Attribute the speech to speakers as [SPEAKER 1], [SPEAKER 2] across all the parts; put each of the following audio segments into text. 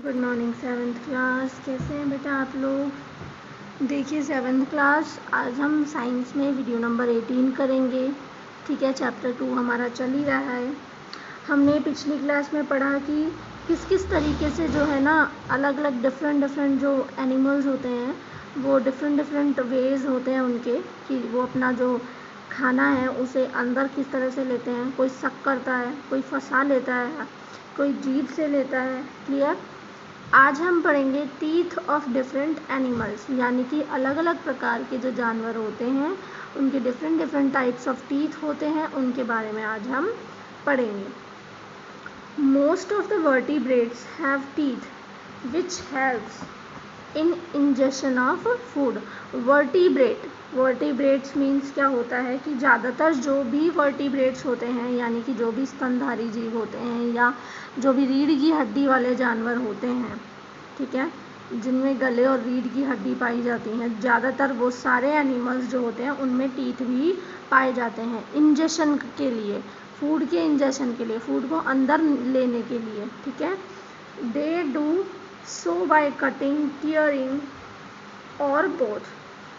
[SPEAKER 1] Good morning seventh class. कैसे हैं बेटा आप लोग? देखिए सेवन्थ क्लास, आज हम साइंस में वीडियो नंबर 18 करेंगे। ठीक है, चैप्टर 2 हमारा चल ही रहा है। हमने पिछली क्लास में पढ़ा कि किस किस तरीके से जो है ना अलग अलग डिफरेंट जो एनिमल्स होते हैं वो डिफरेंट वेज होते हैं उनके, कि वो अपना जो खाना है उसे अंदर किस तरह से लेते हैं। कोई सक करता है, कोई फंसा लेता है, कोई जीभ से लेता है। क्लियर? आज हम पढ़ेंगे टीथ ऑफ डिफरेंट एनिमल्स, यानी कि अलग अलग प्रकार के जो जानवर होते हैं उनके डिफरेंट टाइप्स ऑफ टीथ होते हैं, उनके बारे में आज हम पढ़ेंगे। Most of the vertebrates have teeth which helps in ingestion of food. Vertebrates means क्या होता है कि ज़्यादातर जो भी वर्टिब्रेट्स होते हैं, यानी कि जो भी स्तनधारी जीव होते हैं या जो भी रीढ़ की हड्डी वाले जानवर होते हैं, ठीक है, जिनमें गले और रीढ़ की हड्डी पाई जाती हैं, ज़्यादातर वो सारे एनिमल्स जो होते हैं उनमें टीथ भी पाए जाते हैं इंजेशन के लिए, फूड के इंजेशन के लिए, फूड को अंदर लेने के लिए। ठीक है, they do so by cutting, tearing और बोथ।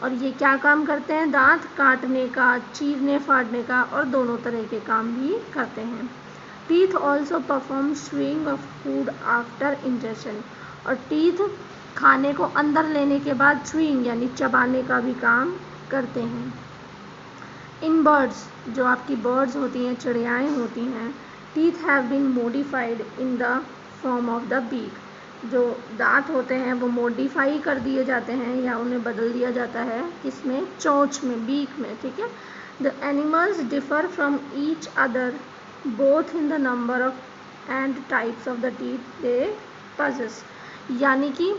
[SPEAKER 1] और ये क्या काम करते हैं? दांत काटने का, चीरने फाड़ने का और दोनों तरह के काम भी करते हैं। Teeth also perform swing of food after ingestion. और टीथ खाने को अंदर लेने के बाद च्यूइंग यानी चबाने का भी काम करते हैं। इन बर्ड्स, जो आपकी बर्ड्स होती हैं, चिड़ियाएँ होती हैं, teeth have been modified in the form of the beak. जो दांत होते हैं वो मॉडिफाई कर दिए जाते हैं या उन्हें बदल दिया जाता है, किसमें? चोंच में, बीक में। ठीक है, the animals differ from each other both in the number of and types of the teeth they possess. यानी कि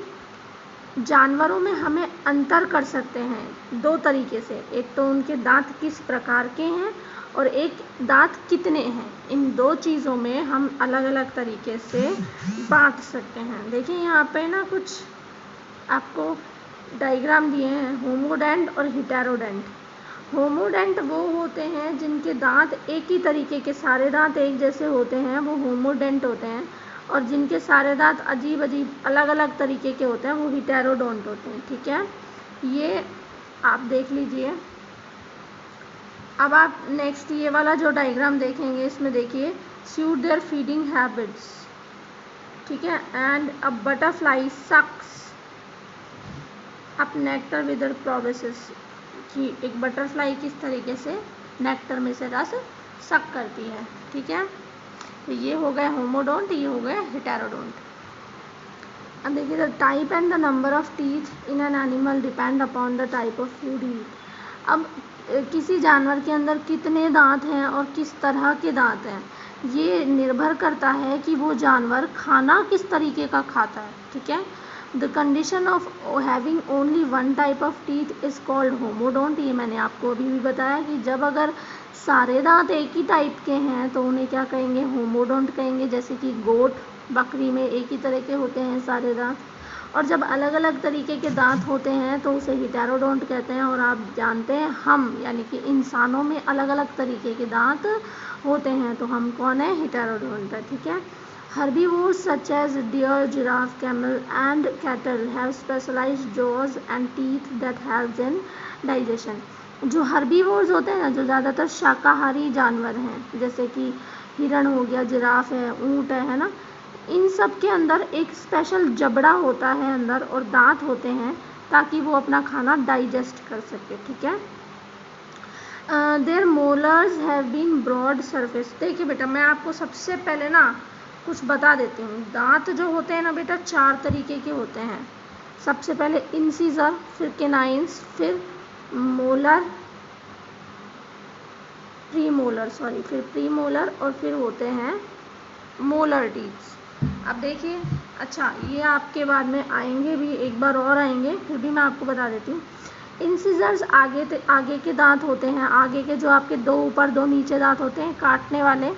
[SPEAKER 1] जानवरों में हमें अंतर कर सकते हैं दो तरीके से। एक तो उनके दांत किस प्रकार के हैं और एक दांत कितने हैं। इन दो चीज़ों में हम अलग अलग तरीके से बांट सकते हैं। देखिए यहाँ पे ना कुछ आपको डायग्राम दिए हैं, होमोडेंट और हेटेरोडेंट। होमोडेंट वो होते हैं जिनके दांत एक ही तरीके के, सारे दांत एक जैसे होते हैं, वो होमोडेंट होते हैं। और जिनके सारे दांत अजीब अजीब अलग अलग तरीके के होते हैं वो हेटेरोडोंट होते हैं। ठीक है, ये आप देख लीजिए। अब आप नेक्स्ट ये वाला जो डायग्राम देखेंगे, इसमें देखिए सूट देयर फीडिंग हैबिट्स। ठीक है, and a butterfly sucks up nectar with their proboscis, कि एक बटरफ्लाई किस तरीके से नेक्टर में से रस सक करती है। ठीक है, तो ये हो गए होमोडोंट, ये हो गए हेटेरोडोंट। अब देखिए, the type and the number of teeth in an animal depend upon the type of food ही। अब किसी जानवर के अंदर कितने दांत हैं और किस तरह के दांत हैं, ये निर्भर करता है कि वो जानवर खाना किस तरीके का खाता है। ठीक है, the condition of having only one type of teeth is called homodont. ये मैंने आपको अभी भी बताया कि जब अगर सारे दांत एक ही टाइप के हैं तो उन्हें क्या कहेंगे? होमोडोंट कहेंगे। जैसे कि गोट, बकरी में एक ही तरह के होते हैं सारे दांत। और जब अलग अलग तरीके के दांत होते हैं तो उसे हेटेरोडोंट कहते हैं। और आप जानते हैं हम, यानी कि इंसानों में अलग अलग तरीके के दांत होते हैं, तो हम कौन है? हेटेरोडोंट है। ठीक है, herbivores such as deer, giraffe, camel and cattle have specialized jaws and teeth that helps in digestion। जो हर्बीवोर्स होते हैं ना, जो ज़्यादातर शाकाहारी जानवर हैं, जैसे कि हिरण हो गया, जिराफ है, ऊँट है ना, इन सब के अंदर एक स्पेशल जबड़ा होता है अंदर और दांत होते हैं ताकि वो अपना खाना डाइजेस्ट कर सके। ठीक है, their molars have been broad surface. देखिए बेटा, मैं आपको सबसे पहले ना कुछ बता देती हूँ। दांत जो होते हैं ना बेटा, चार तरीके के होते हैं। सबसे पहले इंसीजर, फिर केनाइन्स, फिर मोलर, फिर प्रीमोलर और फिर होते हैं मोलर टीथ। अब देखिए, अच्छा ये आपके बाद में आएंगे भी, एक बार और आएंगे, फिर भी मैं आपको बता देती हूँ। इंसीजर्स आगे के दांत होते हैं, आगे के जो आपके दो ऊपर दो नीचे दांत होते हैं काटने वाले।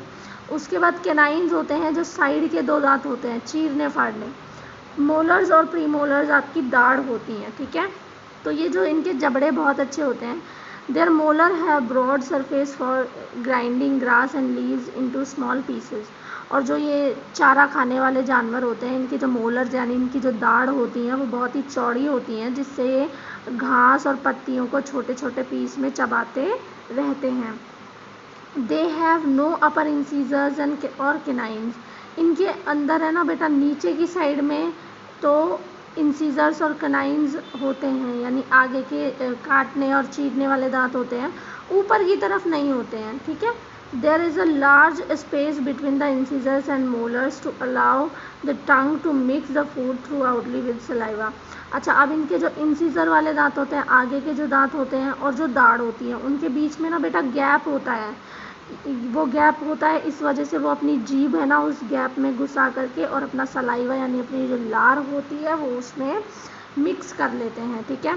[SPEAKER 1] उसके बाद केनाइन्स होते हैं जो साइड के दो दांत होते हैं चीरने फाड़ने। मोलर्स और प्रीमोलर्स आपकी दाढ़ होती हैं। ठीक है, तो ये जो इनके जबड़े बहुत अच्छे होते हैं। Their molar have broad surface for grinding grass and leaves into small pieces. और जो ये चारा खाने वाले जानवर होते हैं, इनके जो मोलर्स यानी इनकी जो दाढ़ होती हैं वो बहुत ही चौड़ी होती हैं, जिससे ये घास और पत्तियों को छोटे छोटे पीस में चबाते रहते हैं। They have no upper incisors and और केनाइन्स। इनके अंदर है ना बेटा नीचे की साइड में तो इंसीजर्स और केनाइन्स होते हैं, यानी आगे के काटने और चीरने वाले दांत होते हैं, ऊपर की तरफ नहीं होते हैं। ठीक है। There is a large space between the incisors and molars to allow the tongue to mix the food thoroughly with saliva. अच्छा, अब इनके जो इंसीजर वाले दांत होते हैं, आगे के जो दांत होते हैं और जो दाढ़ होती है, उनके बीच में ना बेटा गैप होता है। वो गैप होता है इस वजह से वो अपनी जीभ है ना उस गैप में घुसा करके और अपना सलाइवा यानी अपनी जो लार होती है वो उसमें मिक्स कर लेते हैं। ठीक है।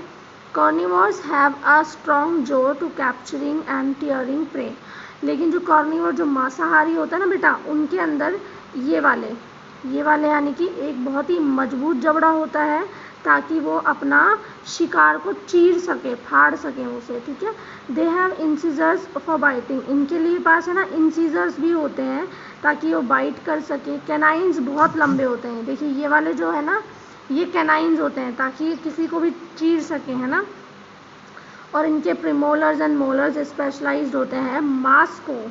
[SPEAKER 1] Carnivores have a strong jaw to capturing and tearing prey. लेकिन जो कार्निवोर जो मांसाहारी होता है ना बेटा, उनके अंदर ये वाले यानी कि एक बहुत ही मजबूत जबड़ा होता है, ताकि वो अपना शिकार को चीर सके, फाड़ सके उसे। ठीक है। They have incisors for biting. इनके लिए पास है ना इंसीजर्स भी होते हैं ताकि वो बाइट कर सके। कैनाइन्स बहुत लंबे होते हैं, देखिए ये वाले जो है ना ये कैनाइन्स होते हैं ताकि किसी को भी चीर सके, है ना। और इनके प्रीमोलर्स एंड मोलर्स स्पेशलाइज्ड होते हैं मांस को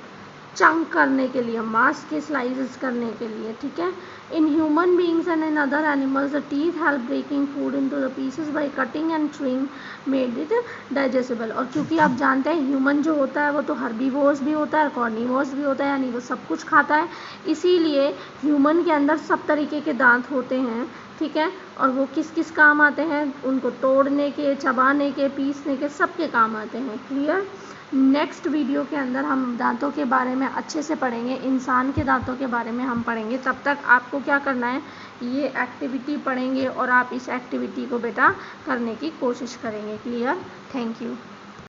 [SPEAKER 1] चंक करने के लिए, मांस के स्लाइसेस करने के लिए। ठीक है। In human beings and in other animals the teeth help breaking food into the pieces by cutting and chewing made it digestible. और क्योंकि आप जानते हैं ह्यूमन जो होता है वो तो हर्बीवोर्स भी होता है, कार्निवोर्स भी होता है, यानी वो सब कुछ खाता है, इसीलिए ह्यूमन के अंदर सब तरीके के दांत होते हैं। ठीक है। और वो किस किस काम आते हैं, उनको तोड़ने के, चबाने के, पीसने के, सबके काम आते हैं। क्लियर। नेक्स्ट वीडियो के अंदर हम दांतों के बारे में अच्छे से पढ़ेंगे, इंसान के दांतों के बारे में हम पढ़ेंगे। तब तक आपको क्या करना है, ये एक्टिविटी पढ़ेंगे और आप इस एक्टिविटी को बेटा करने की कोशिश करेंगे। क्लियर। Thank you.